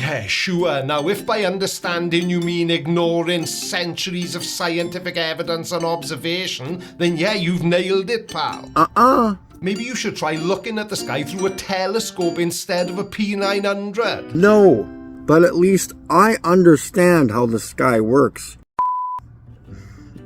Yeah, sure. Now, if by understanding you mean ignoring centuries of scientific evidence and observation, then yeah, you've nailed it, pal. Maybe you should try looking at the sky through a telescope instead of a P900. No, but at least I understand how the sky works.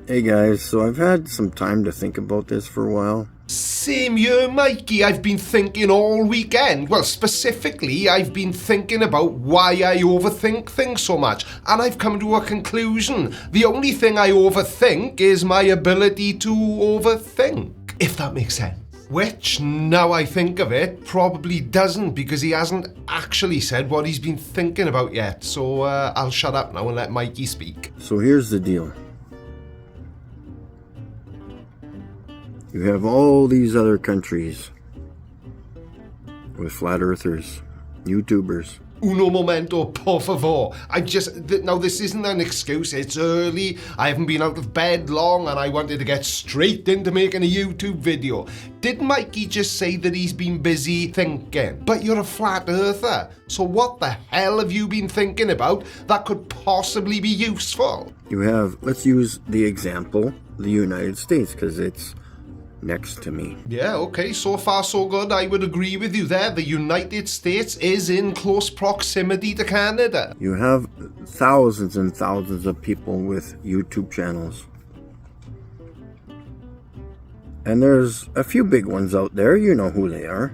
Hey guys, so I've had some time to think about this for a while. Same here, Mikey. I've been thinking all weekend. Well, specifically, I've been thinking about why I overthink things so much. And I've come to a conclusion. The only thing I overthink is my ability to overthink. If that makes sense. Which, now I think of it, probably doesn't, because he hasn't actually said what he's been thinking about yet. So I'll shut up now and let Mikey speak. So here's the deal. You have all these other countries with flat earthers, YouTubers. Uno momento, por favor. Now this isn't an excuse, it's early, I haven't been out of bed long, and I wanted to get straight into making a YouTube video. Did Mikey just say that he's been busy thinking? But you're a flat earther, so what the hell have you been thinking about that could possibly be useful? You have, let's use the example, the United States, because it's next to me. Yeah, okay, so far so good. I would agree with you there. The United States is in close proximity to Canada. You have thousands and thousands of people with YouTube channels. And there's a few big ones out there, you know who they are,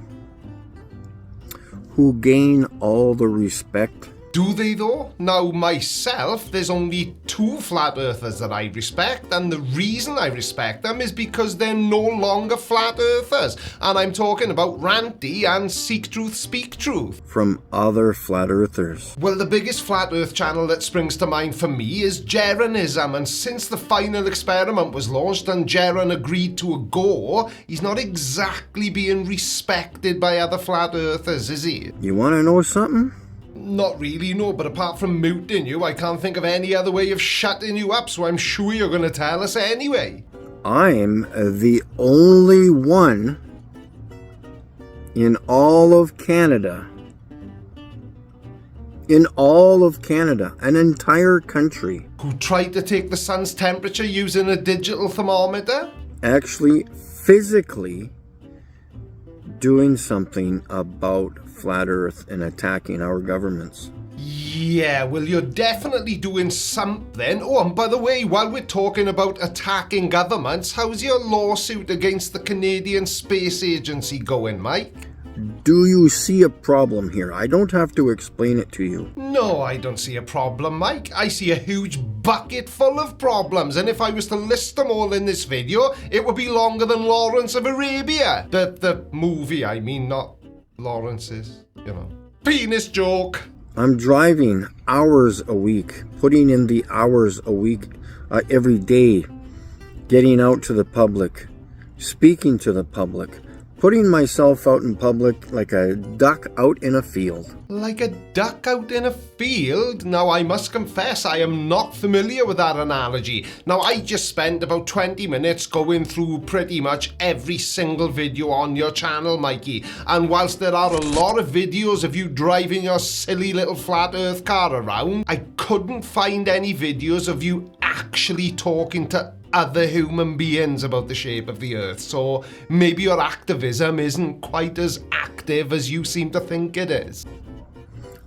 who gain all the respect. Do they though? Now myself, there's only 2 flat earthers that I respect, and the reason I respect them is because they're no longer flat earthers. And I'm talking about Ranty and Seek Truth, Speak Truth. From other flat earthers. Well, the biggest flat earth channel that springs to mind for me is Jeranism, and since the final experiment was launched and Jeran agreed to a go, he's not exactly being respected by other flat earthers, is he? You want to know something? Not really, no, but apart from muting you, I can't think of any other way of shutting you up, so I'm sure you're going to tell us anyway. I'm the only one in all of Canada, an entire country, who tried to take the sun's temperature using a digital thermometer? Actually, physically doing something about flat earth and attacking our governments. Yeah, well, you're definitely doing something. Oh, and by the way, while we're talking about attacking governments, how's your lawsuit against the Canadian Space Agency going, Mike? Do you see a problem here? I don't have to explain it to you. No, I don't see a problem, Mike. I see a huge bucket full of problems, and if I was to list them all in this video, it would be longer than Lawrence of Arabia. The movie, I mean, not Lawrence's, you know. Penis joke. I'm driving hours a week, putting in the hours a week every day, getting out to the public, speaking to the public, putting myself out in public like a duck out in a field. Like a duck out in a field? Now, I must confess, I am not familiar with that analogy. Now, I just spent about 20 minutes going through pretty much every single video on your channel, Mikey. And whilst there are a lot of videos of you driving your silly little flat earth car around, I couldn't find any videos of you actually talking to other human beings about the shape of the earth. So maybe your activism isn't quite as active as you seem to think it is.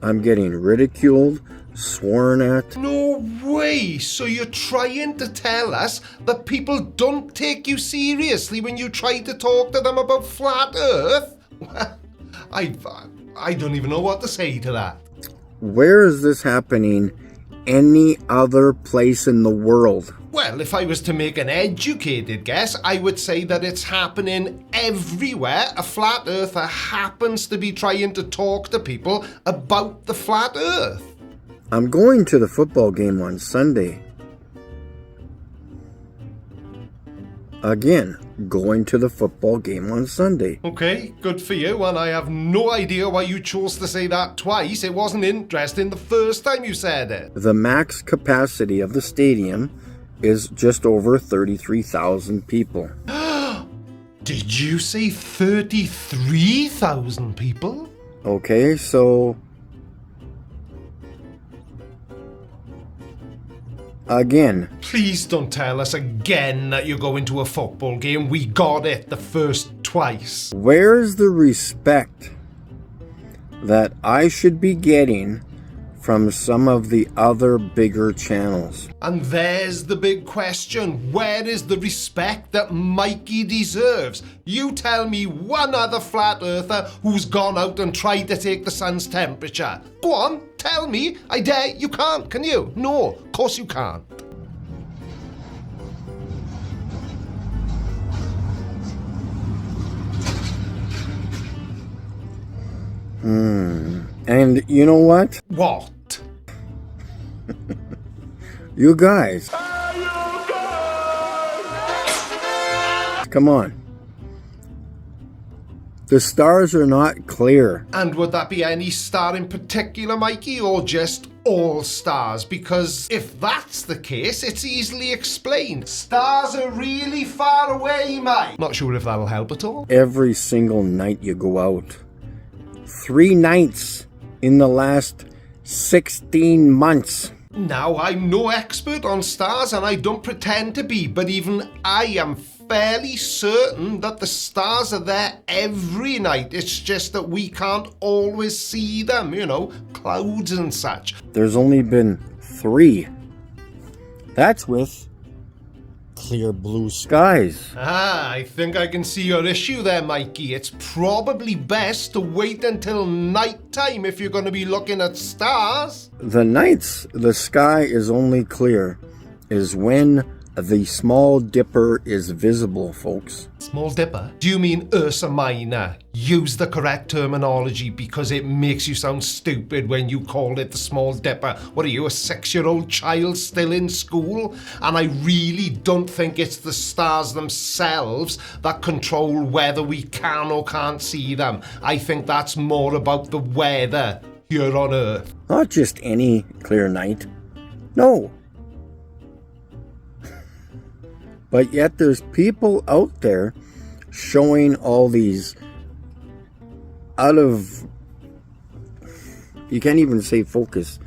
I'm getting ridiculed, sworn at. No way! So you're trying to tell us that people don't take you seriously when you try to talk to them about flat earth? Well, I don't even know what to say to that. Where is this happening any other place in the world? Well, if I was to make an educated guess, I would say that it's happening everywhere a flat earther happens to be trying to talk to people about the flat earth. I'm going to the football game on Sunday. Again, going to the football game on Sunday. Okay, good for you, and I have no idea why you chose to say that twice. It wasn't interesting the first time you said it. The max capacity of the stadium is just over 33,000 people. Did you say 33,000 people? Okay, so again. Please don't tell us again that you're going to a football game. We got it the first twice. Where's the respect that I should be getting from some of the other bigger channels? And there's the big question. Where is the respect that Mikey deserves? You tell me one other flat earther who's gone out and tried to take the sun's temperature. Go on, tell me. I dare. You can't, can you? No, of course you can't. And you know what? What? You guys. Come on. The stars are not clear. And would that be any star in particular, Mikey, or just all stars? Because if that's the case, it's easily explained. Stars are really far away, mate. Not sure if that'll help at all. Every single night you go out. 3 nights in the last 16 months. Now, I'm no expert on stars and I don't pretend to be, but even I am fairly certain that the stars are there every night. It's just that we can't always see them, you know, clouds and such. There's only been 3. That's with clear blue skies. I think I can see your issue there, Mikey. It's probably best to wait until nighttime if you're going to be looking at stars. The nights the sky is only clear is when the Small Dipper is visible, folks. Small Dipper? Do you mean Ursa Minor? Use the correct terminology because it makes you sound stupid when you call it the Small Dipper. What are you, a 6-year-old child still in school? And I really don't think it's the stars themselves that control whether we can or can't see them. I think that's more about the weather here on Earth. Not just any clear night. No. But yet there's people out there showing all these you can't even say focus.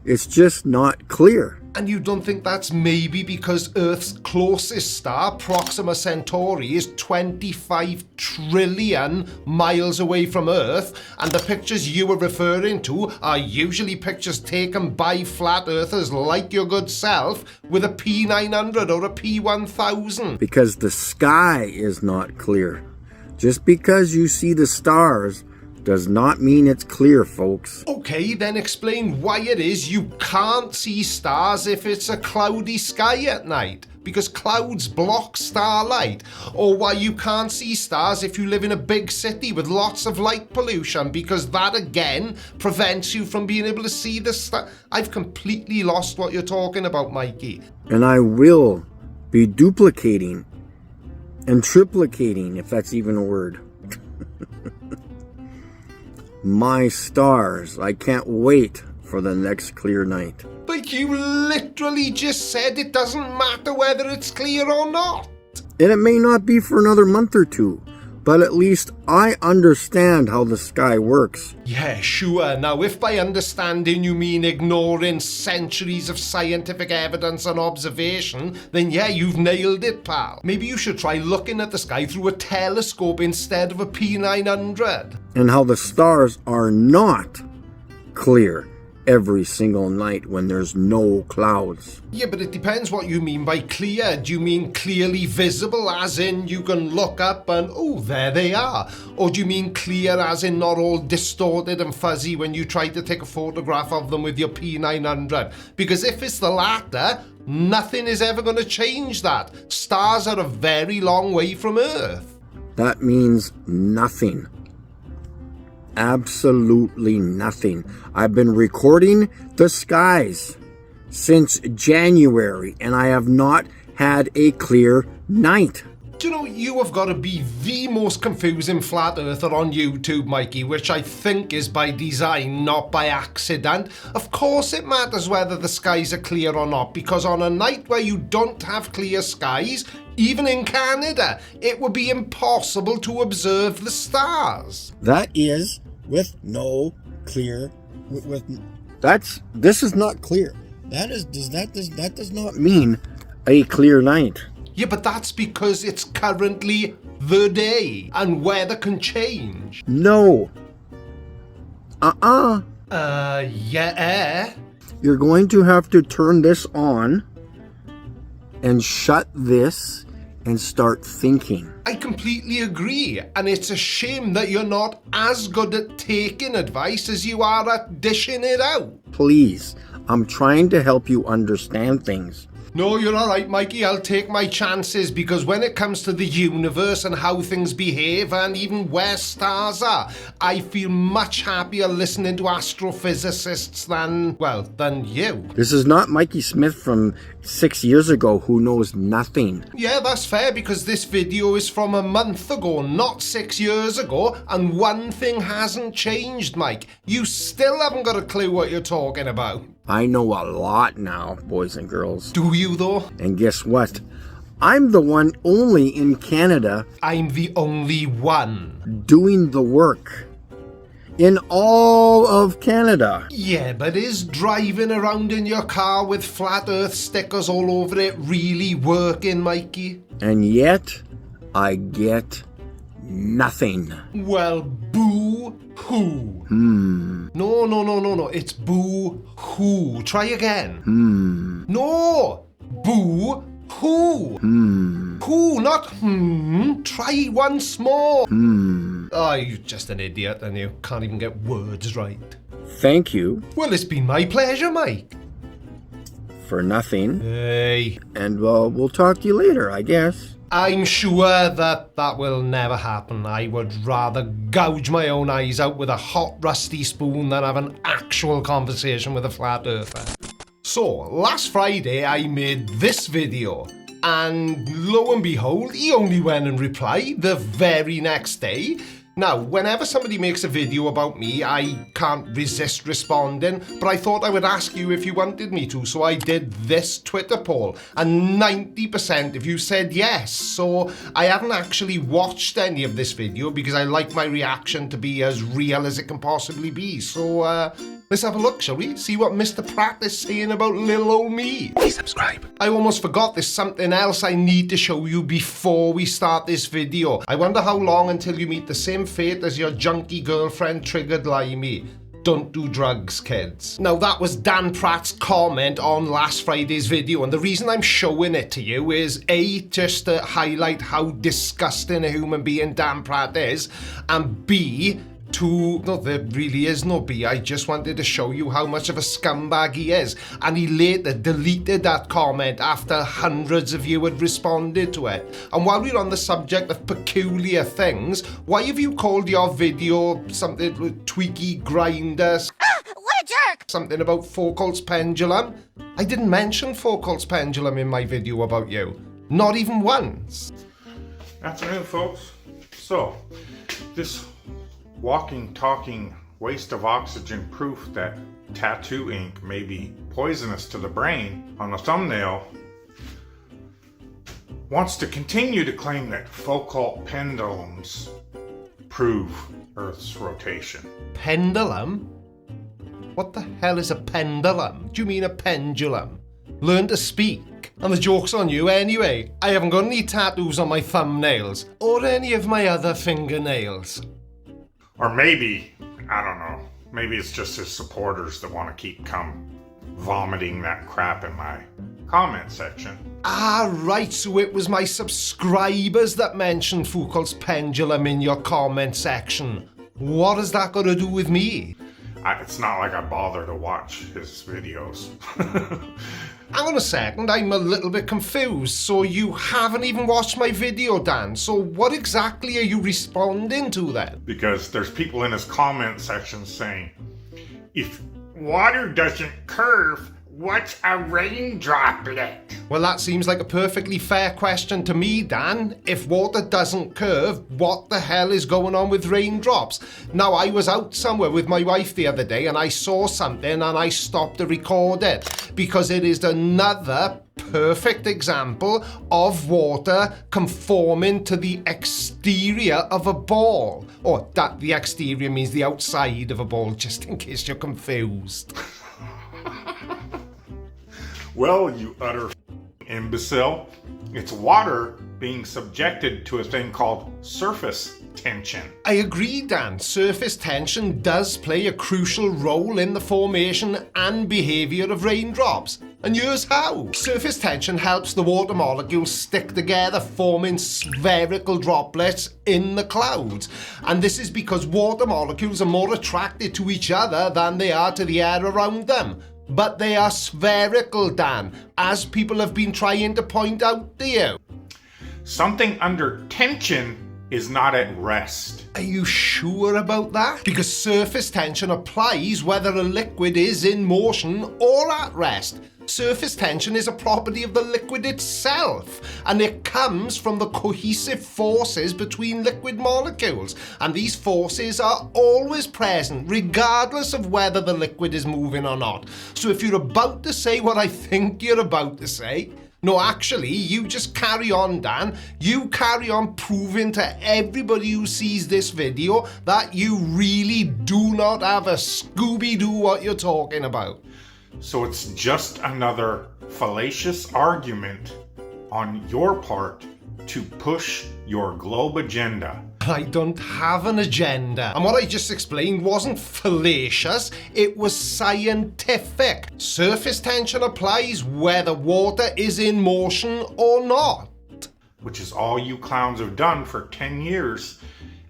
It's just not clear. And you don't think that's maybe because Earth's closest star, Proxima Centauri, is 25 trillion miles away from Earth, and the pictures you were referring to are usually pictures taken by flat earthers like your good self with a P900 or a P1000? Because the sky is not clear. Just because you see the stars does not mean it's clear, folks. Okay, then explain why it is you can't see stars if it's a cloudy sky at night, because clouds block starlight, or why you can't see stars if you live in a big city with lots of light pollution, because that again prevents you from being able to see the star. I've completely lost what you're talking about, Mikey. And I will be duplicating and triplicating, if that's even a word. My stars. I can't wait for the next clear night. But you literally just said it doesn't matter whether it's clear or not. And it may not be for another month or 2, but at least I understand how the sky works. Yeah, sure. Now, if by understanding you mean ignoring centuries of scientific evidence and observation, then yeah, you've nailed it, pal. Maybe you should try looking at the sky through a telescope instead of a P900. And how the stars are not clear every single night when there's no clouds. Yeah, but it depends what you mean by clear. Do you mean clearly visible, as in you can look up and, oh, there they are? Or do you mean clear as in not all distorted and fuzzy when you try to take a photograph of them with your P900? Because if it's the latter, nothing is ever going to change that. Stars are a very long way from Earth. That means nothing. Absolutely nothing. I've been recording the skies since January, and I have not had a clear night. Do you know, you have got to be the most confusing flat earther on YouTube, Mikey, which I think is by design, not by accident. Of course it matters whether the skies are clear or not, because on a night where you don't have clear skies, even in Canada, it would be impossible to observe the stars. That is with no clear, this is not clear. That does not mean a clear night. Yeah, but that's because it's currently the day and weather can change. No. Yeah. You're going to have to turn this on and shut this and start thinking. I completely agree, and it's a shame that you're not as good at taking advice as you are at dishing it out. Please, I'm trying to help you understand things. No, you're all right, Mikey. I'll take my chances, because when it comes to the universe and how things behave and even where stars are, I feel much happier listening to astrophysicists than you. This is not Mikey Smith from 6 years ago who knows nothing. Yeah, that's fair, because this video is from a month ago, not 6 years ago, and one thing hasn't changed, Mike. You still haven't got a clue what you're talking about. I know a lot now, boys and girls. Do you, though? And guess what? I'm the one only in Canada. I'm the only one doing the work in all of Canada. Yeah, but is driving around in your car with flat earth stickers all over it really working, Mikey? And yet, I get nothing. Well, boo-hoo. No. It's boo-hoo. Try again. No. Boo-hoo. Hoo, not Try once more. Oh, you're just an idiot and you can't even get words right. Thank you. Well, it's been my pleasure, Mike. For nothing. Hey. And we'll talk to you later, I guess. I'm sure that will never happen. I would rather gouge my own eyes out with a hot, rusty spoon than have an actual conversation with a flat earther. So, last Friday I made this video, and lo and behold, he only went and replied the very next day. Now, whenever somebody makes a video about me, I can't resist responding, but I thought I would ask you if you wanted me to, so I did this Twitter poll, and 90% of you said yes, so I haven't actually watched any of this video because I like my reaction to be as real as it can possibly be, so let's have a look, shall we? See what Mr. Pratt is saying about little old me. Please subscribe. I almost forgot there's something else I need to show you before we start this video. I wonder how long until you meet the same fate as your junky girlfriend Triggered Limey. Don't do drugs, kids. Now, that was Dan Pratt's comment on last Friday's video, and the reason I'm showing it to you is A, just to highlight how disgusting a human being Dan Pratt is, and B, no, there really is no B. I just wanted to show you how much of a scumbag he is. And he later deleted that comment after hundreds of you had responded to it. And while we're on the subject of peculiar things, why have you called your video something like Tweaky Grinder? What a jerk! Something about Foucault's pendulum? I didn't mention Foucault's pendulum in my video about you. Not even once. Afternoon, folks. So, this walking, talking waste of oxygen proof that tattoo ink may be poisonous to the brain on the thumbnail wants to continue to claim that Foucault pendulums prove Earth's rotation. Pendulum? What the hell is a pendulum? Do you mean a pendulum? Learn to speak. And the joke's on you anyway. I haven't got any tattoos on my thumbnails or any of my other fingernails. Or maybe, I don't know, maybe it's just his supporters that want to keep vomiting that crap in my comment section. Ah, right, so it was my subscribers that mentioned Foucault's pendulum in your comment section. What has that got to do with me? It's not like I bother to watch his videos. Hang on a second, I'm a little bit confused. So you haven't even watched my video, Dan. So what exactly are you responding to then? Because there's people in his comment section saying, if water doesn't curve, what's a raindroplet? Well, that seems like a perfectly fair question to me, Dan. If water doesn't curve, what the hell is going on with raindrops? Now, I was out somewhere with my wife the other day and I saw something and I stopped to record it because it is another perfect example of water conforming to the exterior of a ball. Or that the exterior means the outside of a ball, just in case you're confused. Well, you utter imbecile, it's water being subjected to a thing called surface tension. I agree, Dan. Surface tension does play a crucial role in the formation and behaviour of raindrops. And here's how. Surface tension helps the water molecules stick together, forming spherical droplets in the clouds. And this is because water molecules are more attracted to each other than they are to the air around them. But they are spherical, Dan, as people have been trying to point out to you. Something under tension is not at rest. Are you sure about that? Because surface tension applies whether a liquid is in motion or at rest. Surface tension is a property of the liquid itself, and it comes from the cohesive forces between liquid molecules. And these forces are always present, regardless of whether the liquid is moving or not. So if you're about to say what I think you're about to say, no, actually, you just carry on, Dan. You carry on proving to everybody who sees this video that you really do not have a Scooby-Doo what you're talking about. So it's just another fallacious argument on your part to push your globe agenda. I don't have an agenda. And what I just explained wasn't fallacious, it was scientific. Surface tension applies whether water is in motion or not. Which is all you clowns have done for 10 years,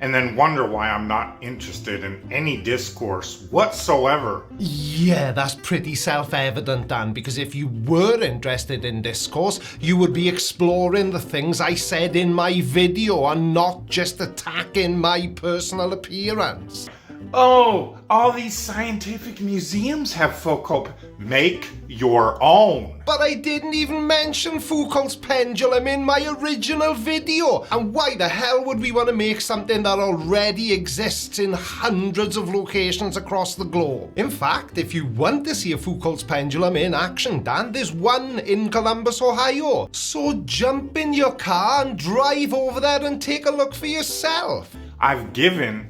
and then wonder why I'm not interested in any discourse whatsoever. Yeah, that's pretty self-evident, Dan, because if you were interested in discourse, you would be exploring the things I said in my video and not just attacking my personal appearance. Oh, all these scientific museums have Foucault. Make your own. But I didn't even mention Foucault's pendulum in my original video. And why the hell would we want to make something that already exists in hundreds of locations across the globe? In fact, if you want to see a Foucault's pendulum in action, Dan, there's one in Columbus, Ohio. So jump in your car and drive over there and take a look for yourself. I've given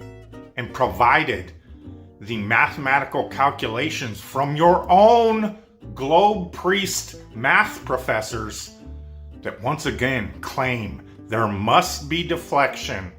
and provided the mathematical calculations from your own globe priest math professors that once again claim there must be deflection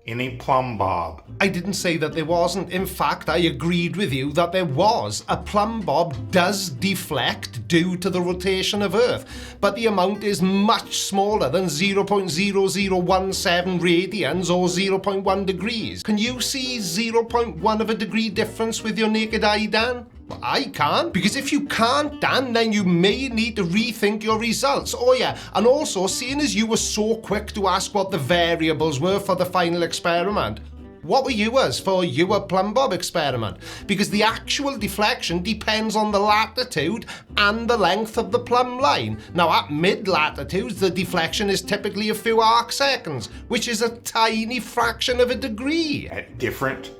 in a plumb bob. I didn't say that there wasn't. In fact, I agreed with you that there was. A plumb bob does deflect due to the rotation of Earth, but the amount is much smaller than 0.0017 radians or 0.1 degrees. Can you see 0.1 of a degree difference with your naked eye, Dan? Well, I can't, because if you can't, Dan, then you may need to rethink your results. Oh yeah, and also, seeing as you were so quick to ask what the variables were for the final experiment, what were yours for your plumb bob experiment? Because the actual deflection depends on the latitude and the length of the plumb line. Now at mid-latitudes, the deflection is typically a few arc seconds, which is a tiny fraction of a degree. At different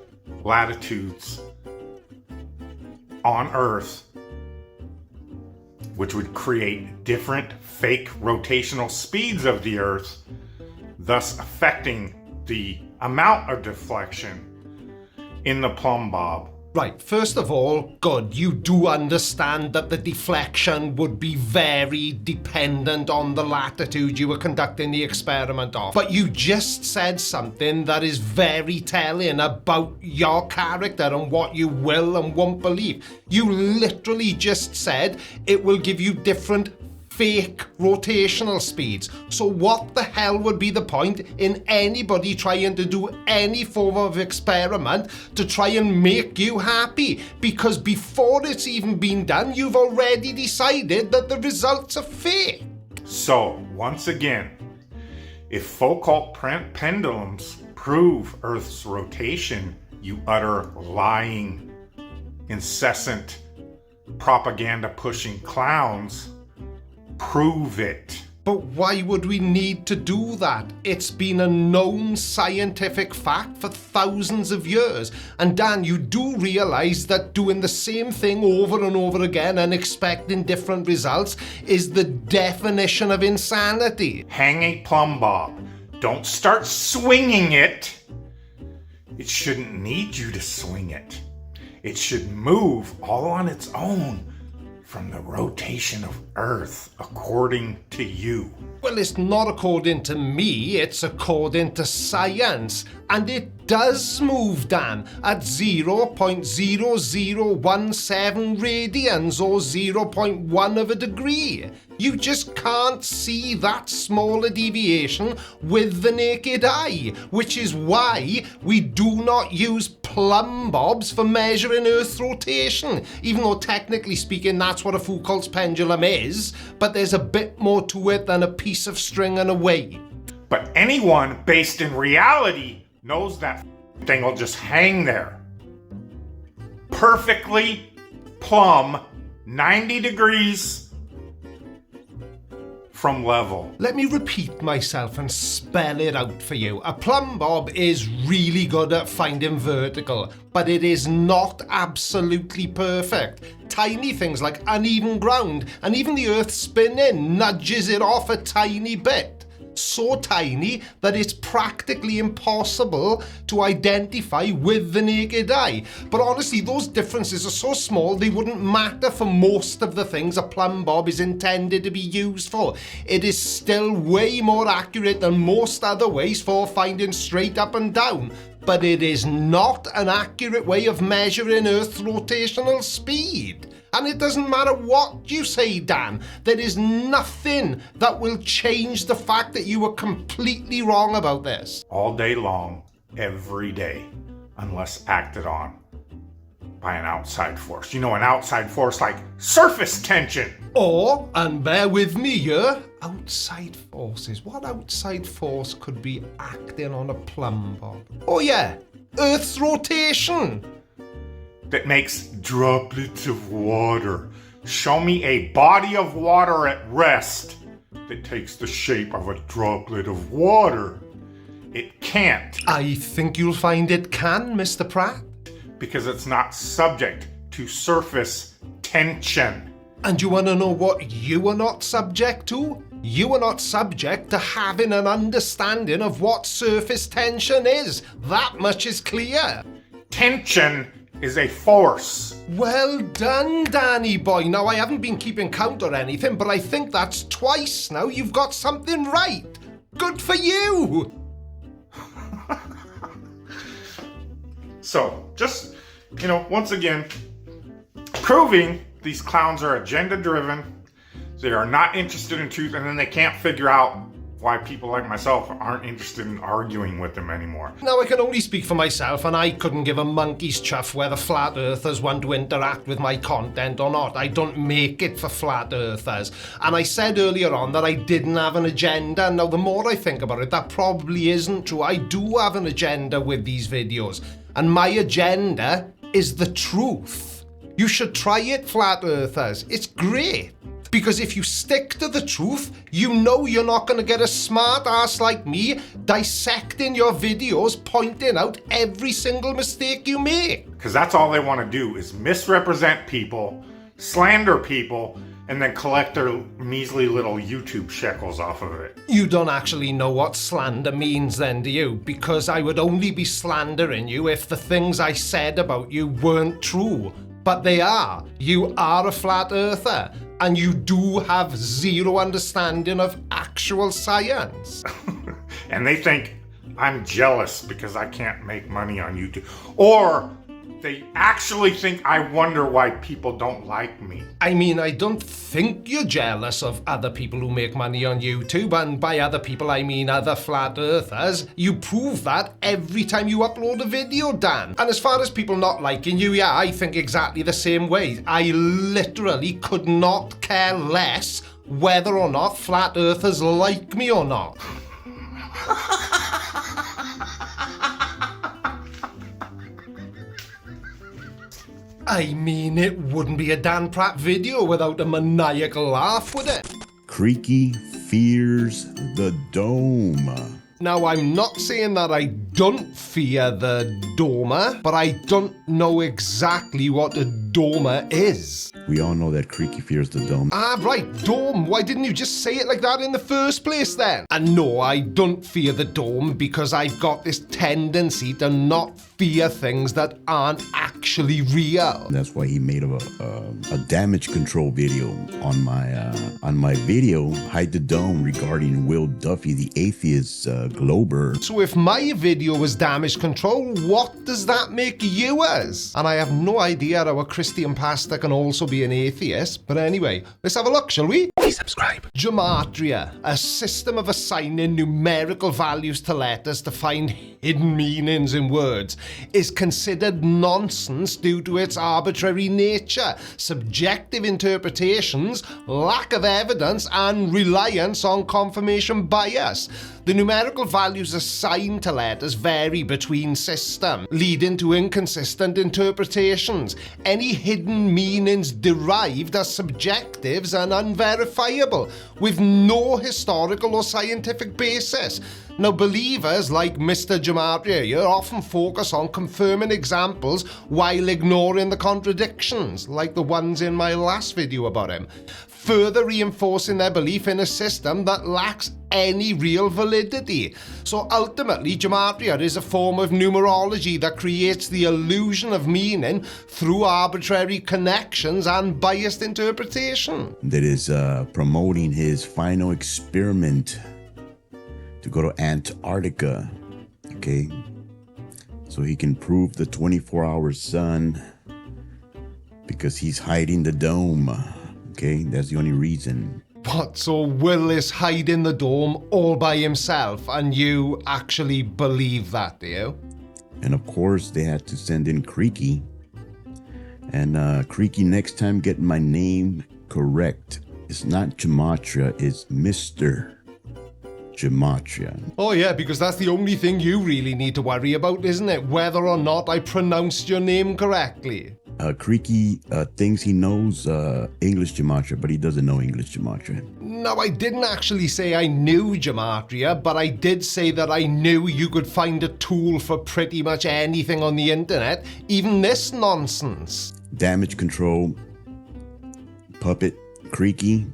latitudes on Earth, which would create different fake rotational speeds of the Earth, thus affecting the amount of deflection in the plumb bob. Right, first of all, good, you do understand that the deflection would be very dependent on the latitude you were conducting the experiment of. But you just said something that is very telling about your character and what you will and won't believe. You literally just said it will give you different fake rotational speeds. So what the hell would be the point in anybody trying to do any form of experiment to try and make you happy? Because before it's even been done, you've already decided that the results are fake. So, once again, if Foucault pendulums prove Earth's rotation, you utter lying, incessant, propaganda-pushing clowns, prove it. But why would we need to do that? It's been a known scientific fact for thousands of years. And Dan, you do realize that doing the same thing over and over again and expecting different results is the definition of insanity. Hang a plumb bob. Don't start swinging it. It shouldn't need you to swing it. It should move all on its own from the rotation of Earth, according to you. Well, it's not according to me, it's according to science. And it does move, Dan, at 0.0017 radians or 0.1 of a degree. You just can't see that smaller deviation with the naked eye, which is why we do not use plumb bobs for measuring Earth's rotation, even though technically speaking that's what a Foucault's pendulum is, but there's a bit more to it than a piece of string and a weight. But anyone based in reality knows that thing will just hang there. Perfectly plumb, 90 degrees from level. Let me repeat myself and spell it out for you. A plumb bob is really good at finding vertical, but it is not absolutely perfect. Tiny things like uneven ground and even the Earth spinning nudges it off a tiny bit. So tiny that it's practically impossible to identify with the naked eye. But honestly, those differences are so small they wouldn't matter for most of the things a plumb bob is intended to be used for. It is still way more accurate than most other ways for finding straight up and down. But it is not an accurate way of measuring Earth's rotational speed. And it doesn't matter what you say, Dan. There is nothing that will change the fact that you were completely wrong about this. All day long, every day, unless acted on by an outside force. You know, an outside force like surface tension. Or, and bear with me here, outside forces. What outside force could be acting on a plumb bob? Oh yeah, Earth's rotation. That makes droplets of water. Show me a body of water at rest that takes the shape of a droplet of water. It can't. I think you'll find it can, Mr. Pratt. Because it's not subject to surface tension. And you want to know what you are not subject to? You are not subject to having an understanding of what surface tension is. That much is clear. Tension is a force. Well done, Danny boy. Now, I haven't been keeping count or anything, but I think that's twice now you've got something right. Good for you. So, just, once again, proving these clowns are agenda-driven, they are not interested in truth, and then they can't figure out why people like myself aren't interested in arguing with them anymore. Now, I can only speak for myself, and I couldn't give a monkey's chuff whether flat earthers want to interact with my content or not. I don't make it for flat earthers. And I said earlier on that I didn't have an agenda. Now, the more I think about it, that probably isn't true. I do have an agenda with these videos, and my agenda is the truth. You should try it, flat earthers. It's great. Because if you stick to the truth, you know you're not going to get a smart ass like me dissecting your videos, pointing out every single mistake you make. Because that's all they want to do is misrepresent people, slander people, and then collect their measly little YouTube shekels off of it. You don't actually know what slander means then, do you? Because I would only be slandering you if the things I said about you weren't true. But they are. You are a flat earther. And you do have zero understanding of actual science. And they think I'm jealous because I can't make money on YouTube. Or they actually think I wonder why people don't like me. I mean, I don't think you're jealous of other people who make money on YouTube, and by other people I mean other flat earthers. You prove that every time you upload a video, Dan. And as far as people not liking you, yeah, I think exactly the same way. I literally could not care less whether or not flat earthers like me or not. I mean, it wouldn't be a Dan Pratt video without a maniacal laugh, would it? Creaky fears the dome. Now, I'm not saying that I don't fear the doma, but I don't know exactly what a doma is. We all know that Creaky fears the dome. Ah, right, dome. Why didn't you just say it like that in the first place then? And no, I don't fear the dome because I've got this tendency to not fear things that aren't actually actually real. That's why he made a damage control video on my video, Hide the Dome, regarding Will Duffy, the atheist glober. So if my video was damage control, what does that make you as? And I have no idea how a Christian pastor can also be an atheist, but anyway, let's have a look, shall we? Please subscribe. Gematria, a system of assigning numerical values to letters to find hidden meanings in words, is considered nonsense due to its arbitrary nature, subjective interpretations, lack of evidence, and reliance on confirmation bias. The numerical values assigned to letters vary between systems, leading to inconsistent interpretations. Any hidden meanings derived are subjectives and unverifiable, with no historical or scientific basis. Now, believers like Mr. Gematria here often focus on confirming examples while ignoring the contradictions, like the ones in my last video about him, further reinforcing their belief in a system that lacks any real validity. So ultimately, Gematria is a form of numerology that creates the illusion of meaning through arbitrary connections and biased interpretation. That is promoting his final experiment to go to Antarctica, okay? So he can prove the 24-hour sun because he's hiding the dome, okay? That's the only reason. What, so Will is hiding the dome all by himself, and you actually believe that, do you? And of course, they had to send in Creaky. And Creaky, next time get my name correct. It's not Gematria, it's Mr. Gematria. Oh yeah, because that's the only thing you really need to worry about, isn't it? Whether or not I pronounced your name correctly. Creaky thinks he knows English Gematria, but he doesn't know English Gematria. No, I didn't actually say I knew Gematria, but I did say that I knew you could find a tool for pretty much anything on the internet, even this nonsense. Damage control, puppet, Creaky,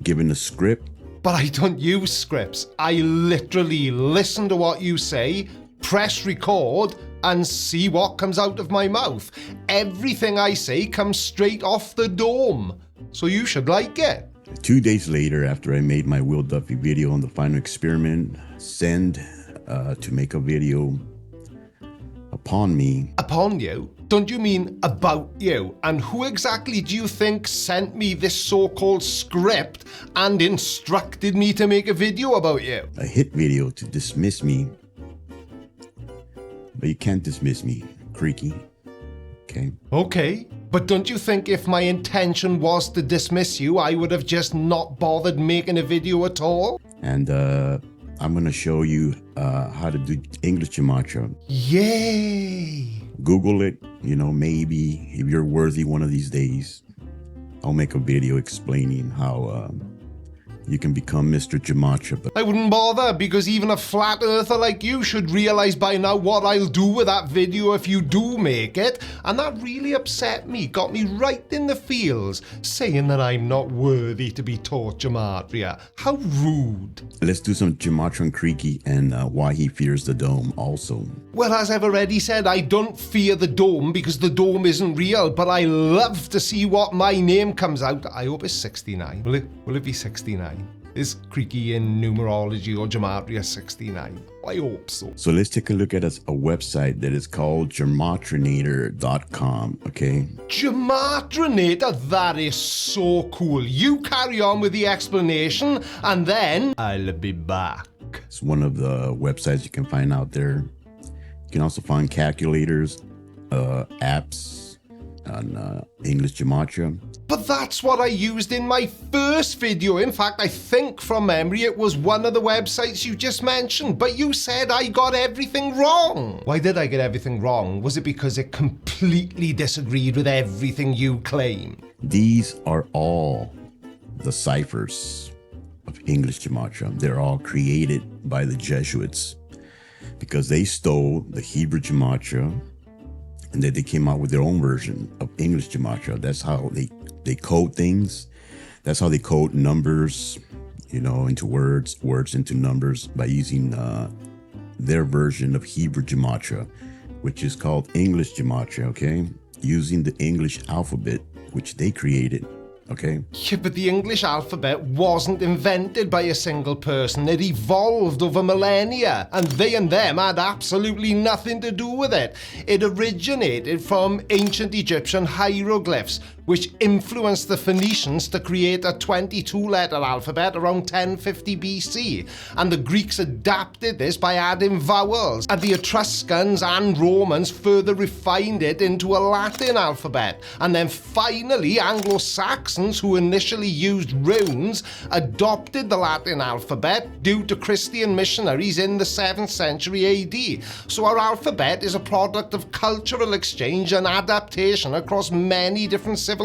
given a script. But I don't use scripts. I literally listen to what you say, press record, and see what comes out of my mouth. Everything I say comes straight off the dome. So you should like it. 2 days later, after I made my Will Duffy video on the final experiment, send to make a video upon me. Upon you? Don't you mean about you? And who exactly do you think sent me this so-called script and instructed me to make a video about you? A hit video to dismiss me. But you can't dismiss me, Creaky. Okay? Okay. But don't you think if my intention was to dismiss you, I would have just not bothered making a video at all? And I'm going to show you how to do English Gematria. Yay! Google it. You know, maybe if you're worthy one of these days, I'll make a video explaining how you can become Mr. Gematria. But I wouldn't bother, because even a flat earther like you should realize by now what I'll do with that video if you do make it. And that really upset me, got me right in the feels, saying that I'm not worthy to be taught Gematria. How rude. let's do some Gematria and Creaky and why he fears the dome also. Well, as I've already said, I don't fear the dome because the dome isn't real, but I love to see what my name comes out. I hope it's 69. Will it be 69? Is Creaky in numerology or Gematria 69? I hope so. So let's take a look at a website that is called gematrinator.com, okay? Gematrinator? That is so cool. You carry on with the explanation and then I'll be back. It's one of the websites you can find out there. You can also find calculators, apps on English Gematria. But that's what I used in my first video. In fact, I think from memory it was one of the websites you just mentioned, but you said I got everything wrong. Why did I get everything wrong? Was it because it completely disagreed with everything you claim? These are all the ciphers of English Gematria. They're all created by the Jesuits because they stole the Hebrew Gematria and then they came out with their own version of English Gematria. That's how they code things. That's how they code numbers, you know, into words into numbers by using their version of Hebrew Gematria, which is called English Gematria, okay? Using the English alphabet, which they created, okay? Yeah, but the English alphabet wasn't invented by a single person. It evolved over millennia, and they and them had absolutely nothing to do with it. It originated from ancient Egyptian hieroglyphs, which influenced the Phoenicians to create a 22-letter alphabet around 1050 BC. And the Greeks adapted this by adding vowels, and the Etruscans and Romans further refined it into a Latin alphabet. And then finally, Anglo-Saxons, who initially used runes, adopted the Latin alphabet due to Christian missionaries in the 7th century AD. So our alphabet is a product of cultural exchange and adaptation across many different civilizations.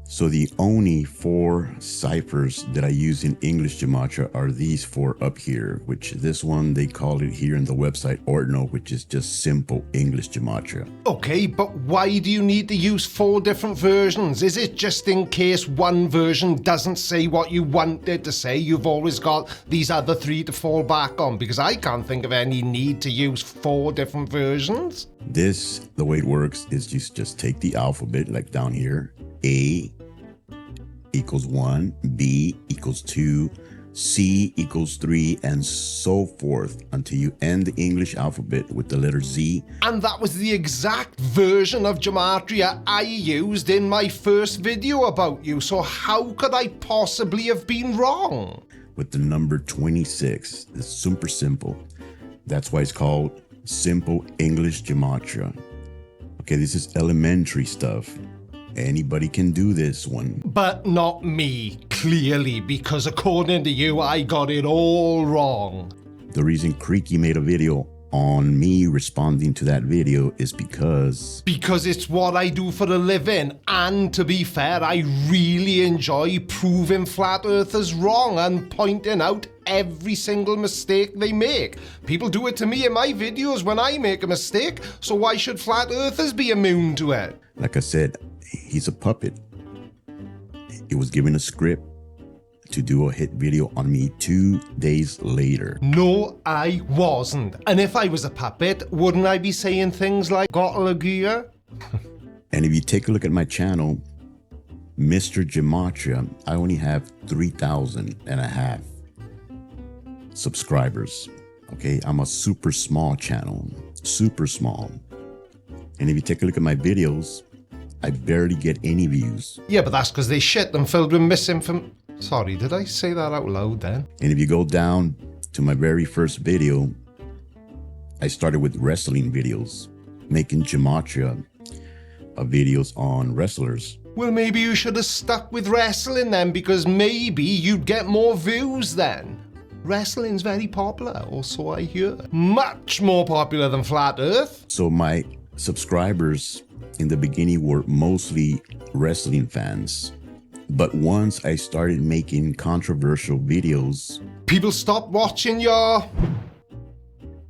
So the only 4 ciphers that I use in English Gematria are these 4 up here, which this one they call it here in the website Ordinal, which is just simple English Gematria. Okay, but why do you need to use 4 different versions? Is it just in case one version doesn't say what you want it to say? You've always got these other 3 to fall back on, because I can't think of any need to use 4 different versions. This, the way it works is just take the alphabet, like down here, A equals 1, B equals 2, C equals 3, and so forth until you end the English alphabet with the letter Z. And that was the exact version of Gematria I used in my first video about you, so how could I possibly have been wrong? With the number 26, it's super simple. That's why it's called Simple English Gematria. Okay, this is elementary stuff. Anybody can do this one. But not me, clearly, because according to you, I got it all wrong. The reason Creaky made a video on me responding to that video is because it's what I do for a living, and to be fair, I really enjoy proving flat earthers wrong and pointing out every single mistake they make. People do it to me in my videos when I make a mistake, so why should flat earthers be immune to it? like I said, he's a puppet. He was given a script to do a hit video on me 2 days later. No, I wasn't. And if I was a puppet, wouldn't I be saying things like got a gear? And if you take a look at my channel, Mr. Gematria, I only have 3,500 subscribers. Okay, I'm a super small channel, super small. And if you take a look at my videos, I barely get any views. Yeah, but that's because they shit and filled with misinformation. Sorry, did I say that out loud then? And if you go down to my very first video, I started with wrestling videos, making Gematria videos on wrestlers. Well, maybe you should have stuck with wrestling then, because maybe you'd get more views then. Wrestling's very popular, or so I hear. Much more popular than Flat Earth. So my subscribers in the beginning were mostly wrestling fans. But once I started making controversial videos, people stopped watching your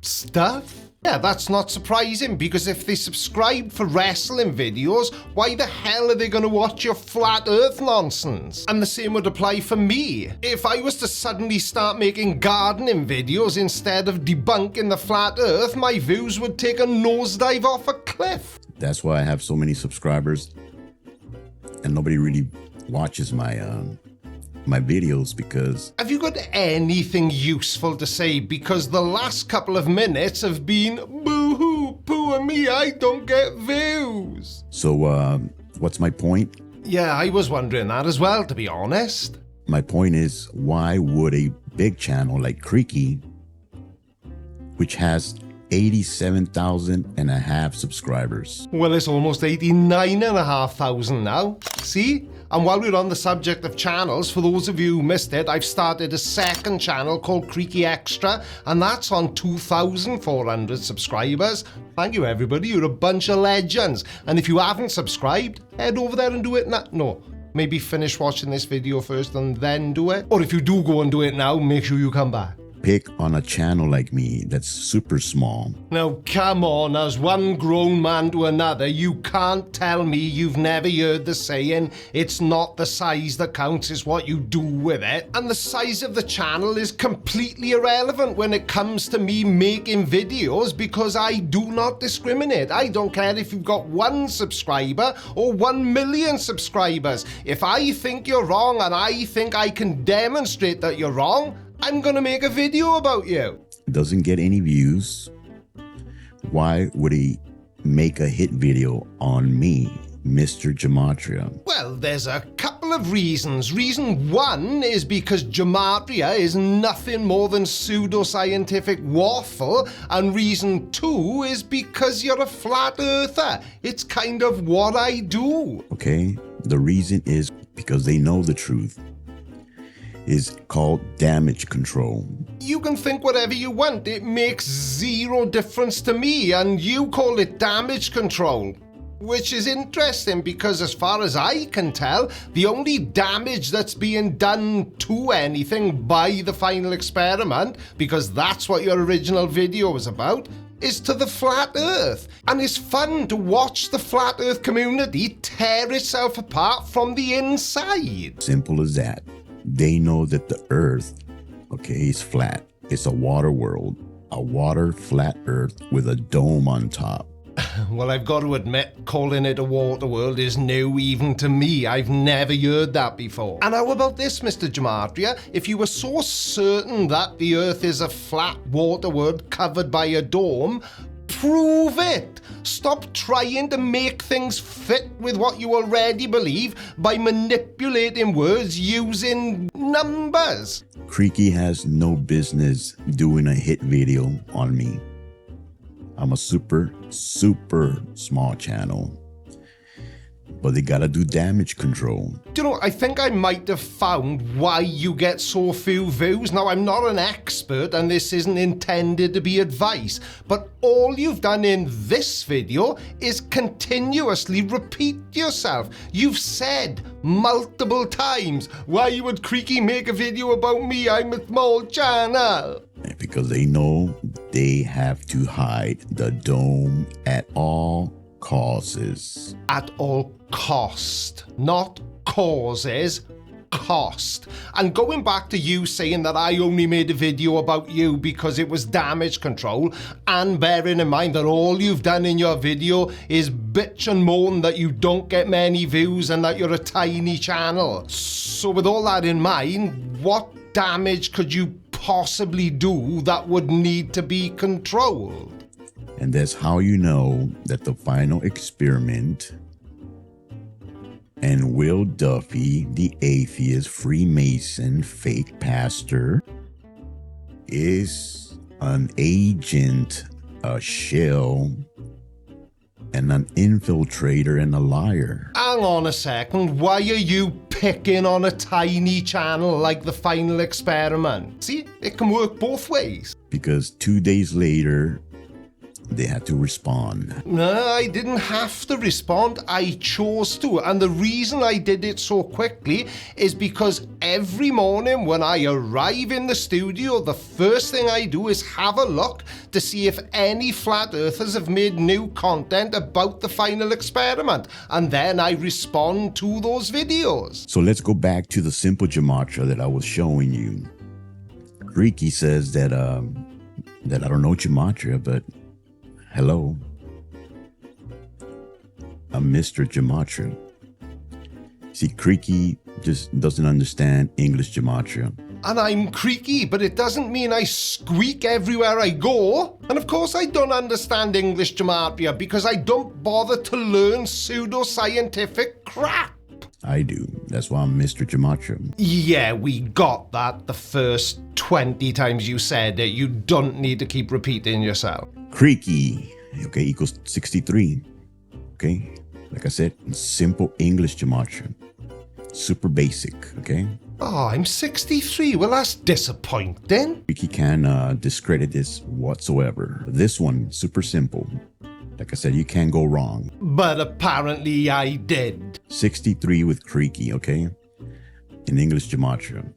stuff? Yeah, that's not surprising, because if they subscribe for wrestling videos, why the hell are they going to watch your flat earth nonsense? And the same would apply for me. If I was to suddenly start making gardening videos instead of debunking the flat earth, my views would take a nosedive off a cliff. that's why I have so many subscribers and nobody really watches my my videos, because Have you got anything useful to say? Because the last couple of minutes have been boo-hoo, poor me, I don't get views. so what's my point? Yeah, I was wondering that as well, to be honest. My point is, why would a big channel like Creaky, which has 87,500 subscribers, Well, it's almost 89,500 now. See? And while we're on the subject of channels, for those of you who missed it, I've started a second channel called Creaky Extra, and that's on 2,400 subscribers. Thank you, everybody. You're a bunch of legends. And if you haven't subscribed, head over there and do it now. No, maybe finish watching this video first and then do it. Or if you do go and do it now, make sure you come back. pick on a channel like me that's super small. Now, come on, as one grown man to another, you can't tell me you've never heard the saying, it's not the size that counts, it's what you do with it. And the size of the channel is completely irrelevant when it comes to me making videos, because I do not discriminate. I don't care if you've got 1 subscriber or 1 million subscribers. If I think you're wrong and I think I can demonstrate that you're wrong, I'm gonna make a video about you. Doesn't get any views. Why would he make a hit video on me, Mr. Gematria? Well, there's a couple of reasons. Reason 1 is because Gematria is nothing more than pseudoscientific waffle, and reason 2 is because you're a flat earther. It's kind of what I do. Okay, the reason is because they know the truth. Is called damage control. You can think whatever you want. It makes 0 difference to me, and you call it damage control. Which is interesting, because as far as I can tell, the only damage that's being done to anything by the final experiment, because that's what your original video was about, is to the flat earth. And it's fun to watch the flat earth community tear itself apart from the inside. Simple as that. They know that the earth, okay, is flat. It's a water world, a water flat earth with a dome on top. Well, I've got to admit, calling it a water world is new even to me. I've never heard that before. And how about this, Mr. Gematria? If you were so certain that the earth is a flat water world covered by a dome, prove it. Stop trying to make things fit with what you already believe by manipulating words using numbers. Creaky has no business doing a hit video on me. I'm a super small channel. But they gotta do damage control. Do you know, I think I might have found why you get so few views. Now, I'm not an expert and this isn't intended to be advice, but all you've done in this video is continuously repeat yourself. You've said multiple times, why would Creaky make a video about me? I'm a small channel. Because they know they have to hide the dome at all causes. At all cost, not causes, cost. And going back to you saying that I only made a video about you because it was damage control, and bearing in mind that all you've done in your video is bitch and moan that you don't get many views and that you're a tiny channel. So with all that in mind, what damage could you possibly do that would need to be controlled? And that's how you know that the final experiment and Will Duffy, the atheist, Freemason, fake pastor, is an agent, a shell, and an infiltrator and a liar. Hang on a second, why are you picking on a tiny channel like the final experiment? See, it can work both ways. Because 2 days later, they had to respond. No, I didn't have to respond. I chose to. And the reason I did it so quickly is because every morning when I arrive in the studio, the first thing I do is have a look to see if any flat earthers have made new content about the final experiment. And then I respond to those videos. So let's go back to the simple gematria that I was showing you. Creaky says that I don't know gematria, but hello, I'm Mr. Gematria. See, Creaky just doesn't understand English gematria. And I'm Creaky, but it doesn't mean I squeak everywhere I go. And of course I don't understand English gematria because I don't bother to learn pseudoscientific crap. I do. That's why I'm Mr. Gematria. Yeah, we got that the first 20 times you said it. You don't need to keep repeating yourself. Creaky, okay, equals 63. Okay, like I said, simple English gematria. Super basic, okay? Oh, I'm 63. Well, that's disappointing. Creaky can discredit this whatsoever. This one, super simple. Like I said, you can't go wrong. But apparently I did. 63 with Creaky, okay? In English gematria.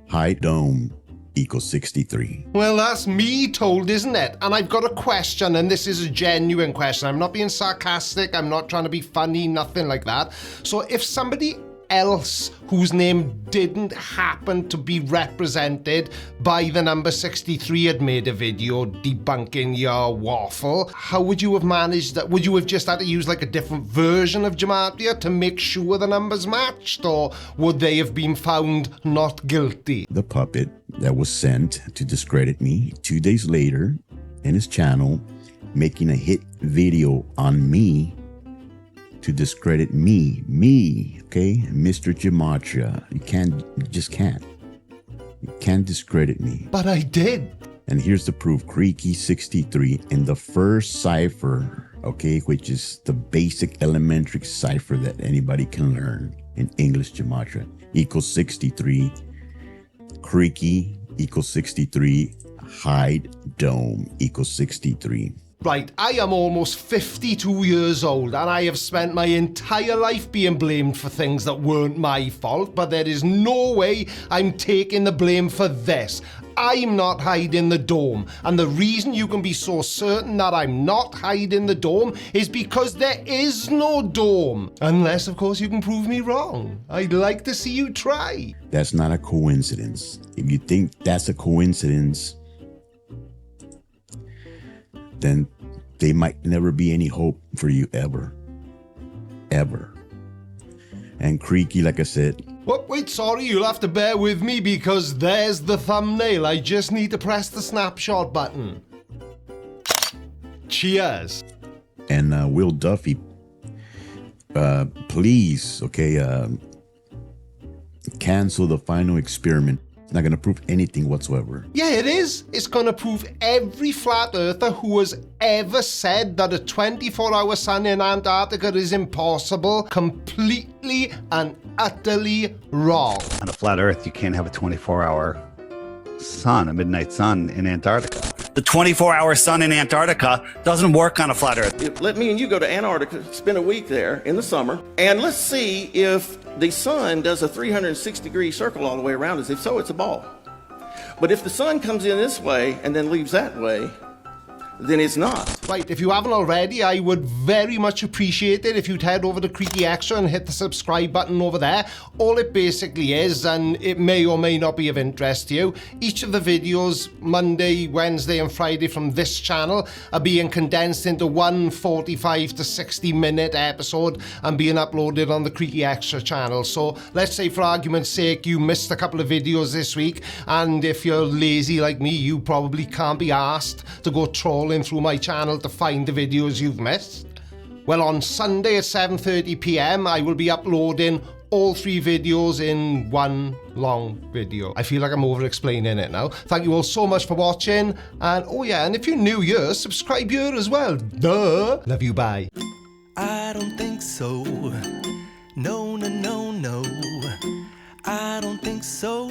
Height dome, equals 63. Well, that's me told, isn't it? And I've got a question, and this is a genuine question. I'm not being sarcastic. I'm not trying to be funny, nothing like that. So if somebody else whose name didn't happen to be represented by the number 63 had made a video debunking your waffle, how would you have managed that? Would you have just had to use like a different version of Gematria to make sure the numbers matched, or would they have been found not guilty? The puppet that was sent to discredit me 2 days later in his channel, making a hit video on me to discredit me, okay? Mr. Gematria. You just can't. You can't discredit me. But I did. And here's the proof. Creaky 63 in the first cipher, okay, which is the basic elementary cipher that anybody can learn in English Gematria, equals 63. Creaky equals 63. Hide dome equals 63. Right, I am almost 52 years old and I have spent my entire life being blamed for things that weren't my fault, but there is no way I'm taking the blame for this. I'm not hiding the dome, and the reason you can be so certain that I'm not hiding the dome is because there is no dome. Unless, of course, you can prove me wrong. I'd like to see you try. That's not a coincidence. If you think that's a coincidence, then there might never be any hope for you ever. Ever. And Creaky, like I said... Oh, wait, sorry, you'll have to bear with me because there's the thumbnail. I just need to press the snapshot button. Cheers. And Will Duffy, please, okay, cancel the final experiment. It's not going to prove anything whatsoever. Yeah, it is. It's going to prove every flat earther who has ever said that a 24-hour sun in Antarctica is impossible completely and utterly wrong. On a flat earth, you can't have a 24-hour sun, a midnight sun in Antarctica. The 24-hour sun in Antarctica doesn't work on a flat earth. Let me and you go to Antarctica, spend a week there in the summer, and let's see if the sun does a 360-degree circle all the way around us. If so, it's a ball. But if the sun comes in this way and then leaves that way, then it's not. Right, if you haven't already, I would very much appreciate it if you'd head over to Creaky Extra and hit the subscribe button over there. All it basically is, and it may or may not be of interest to you, each of the videos, Monday, Wednesday and Friday from this channel, are being condensed into one 45 to 60 minute episode and being uploaded on the Creaky Extra channel. So let's say for argument's sake you missed a couple of videos this week, and if you're lazy like me, you probably can't be asked to go trolling through my channel to find the videos you've missed. Well, on Sunday at 7:30 p.m. I will be uploading all 3 videos in one long video. I feel like I'm over-explaining it now. Thank you all so much for watching, and oh yeah, and if you're new here, subscribe here as well. Duh! Love you, bye. I don't think so. No, no, no, no. I don't think so.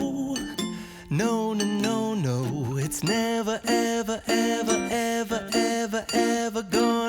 No, no, no, no. It's never, ever, ever, ever, ever, ever gone.